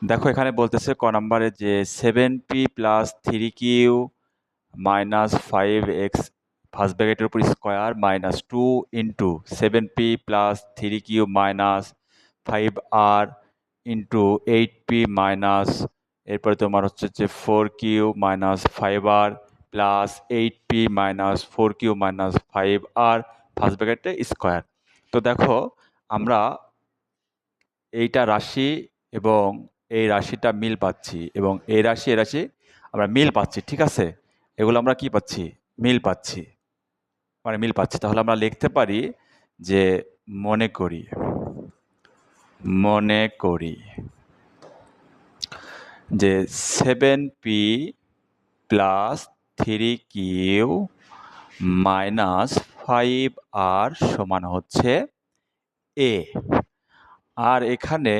দেখো এখানে বলতেছে ক নাম্বারে যে 7p plus 3q minus 5x first ব্র্যাকেটের উপর square minus 2 into 7p plus 3q minus 5r into 8p minus এরপরে তোমার হচ্ছে যে 4q minus 5r plus 8p minus 4q minus 5r first ব্র্যাকেটে স্কোয়ার। তো দেখো আমরা এইটা রাশি এবং এই রাশিটা মিল পাচ্ছি এবং এই রাশি আমরা মিল পাচ্ছি, ঠিক আছে? এগুলো আমরা কি পাচ্ছি? মিল পাচ্ছি, মানে মিল পাচ্ছি। তাহলে আমরা লিখতে পারি যে মনে করি মনে করি যে 7p plus 3q minus 5r সমান হচ্ছে এ। আর এখানে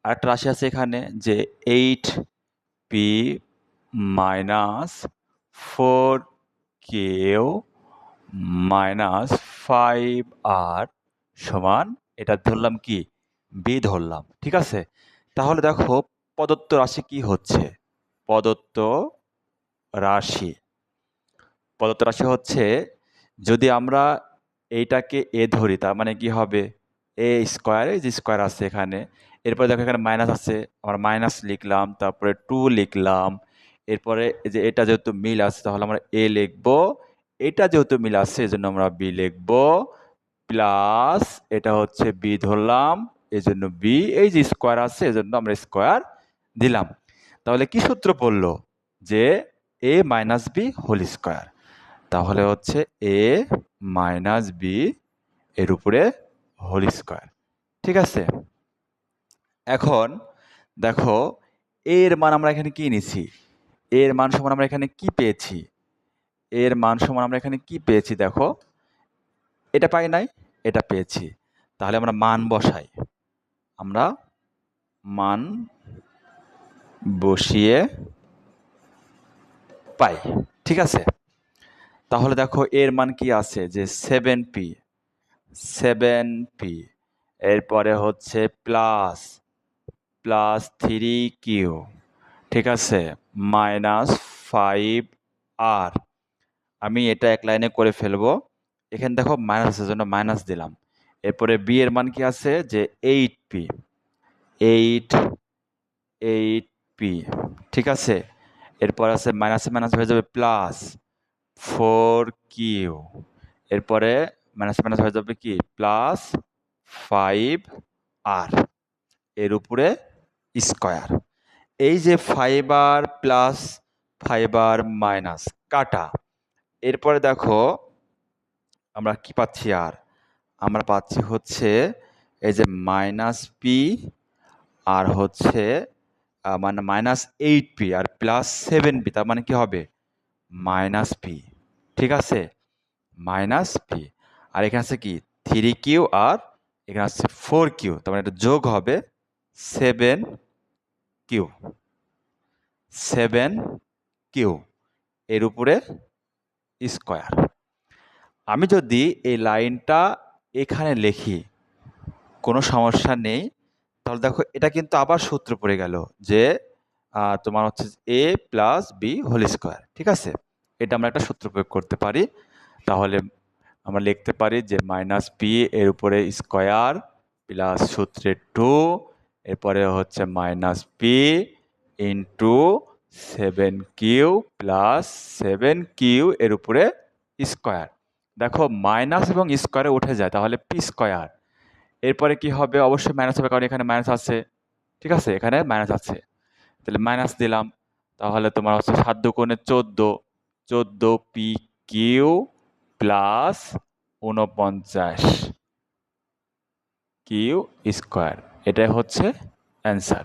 আরেকটা রাশি আছে এখানে যে 8p minus 4q minus 5r সমান, এটা ধরলাম কি? বি ধরলাম, ঠিক আছে? তাহলে দেখো প্রদত্ত রাশি কি হচ্ছে? প্রদত্ত রাশি প্রদত্ত রাশি হচ্ছে, যদি আমরা এইটাকে এ ধরি তার মানে কি হবে? এ স্কোয়ারে যে স্কোয়ার আছে এখানে, এরপরে দেখো এখানে মাইনাস আছে, আমরা মাইনাস লিখলাম, তারপরে 2 লিখলাম, এরপরে যে এটা যেহেতু মিল আছে তাহলে আমরা এ লিখবো, এটা যেহেতু মিল আছে এজন্য আমরা বি লিখবো, প্লাস এটা হচ্ছে বি ধরলাম এজন্য বি, এই যে স্কোয়ার আছে এজন্য আমরা স্কোয়ার দিলাম। তাহলে কি সূত্র পড়লো? যে এ মাইনাস বি হোল স্কোয়ার। তাহলে হচ্ছে এ মাইনাস বি এর উপরে হোল স্কোয়ার, ঠিক আছে? এখন দেখো এর মান আমরা এখানে কি নিছি? এর মান সমান আমরা এখানে কি পেয়েছি? এর মান সমান আমরা এখানে কি পেয়েছি? দেখো এটা পাই নাই, এটা পেয়েছি। তাহলে আমরা মান বসাই, আমরা মান বসিয়ে পাই, ঠিক আছে? তাহলে দেখো এর মান কি আছে? যে 7p এরপরে হচ্ছে প্লাস 3q, ঠিক আছে, মাইনাস 5r। আমি এটা এক লাইনে করে ফেলবো। এখানে দেখো মাইনাসের জন্য মাইনাস দিলাম। এরপরে বি এর মান কি আছে? যে 8p, 8p, ঠিক আছে? এরপর আছে মাইনাসে মাইনাস হয়ে যাবে প্লাস 4q, এরপরে মাইনাস মাইনাস হয়ে যাবে কি? প্লাস 5r এর উপরে স্কোয়ার। এই যে 5r প্লাস 5r মাইনাস কাটা, এরপরে দেখো আমরা কি পাচ্ছি? আর আমরা পাচ্ছি হচ্ছে এই যে মাইনাস পি আর হচ্ছে মানে মাইনাস 8p আর প্লাস 7p, তার মানে কি হবে? মাইনাস পি, ঠিক আছে? Minus P. আর এখানে আছে কি? 3q আর এখানে আছে 4q, তার মানে এটা যোগ হবে 7q, 7q এর উপরে স্কোয়ার। আমি যদি এই লাইনটা এখানে লিখি কোনো সমস্যা নেই। তাহলে দেখো এটা কিন্তু আবার সূত্র পড়ে গেল যে তোমার হচ্ছে এ প্লাস বি হোল স্কোয়ার, ঠিক আছে? এটা আমরা একটা সূত্র প্রয়োগ করতে পারি। তাহলে আমরা লিখতে পারি যে মাইনাস পি এর উপরে স্কোয়ার প্লাস সূত্রে 2, এরপরে হচ্ছে minus P into 7q plus 7q এর উপরে স্কোয়ার। দেখো মাইনাস এবং স্কোয়ারে উঠে যায়, তাহলে পি স্কোয়ার। এরপরে কি হবে? অবশ্যই মাইনাস হবে, কারণ এখানে মাইনাস আছে, ঠিক আছে? এখানে মাইনাস আছে, তাহলে মাইনাস দিলাম। তাহলে তোমার হচ্ছে 7 দুগুণে 14, 14p Q plus 49 Q square, এটাই হচ্ছে অ্যান্সার।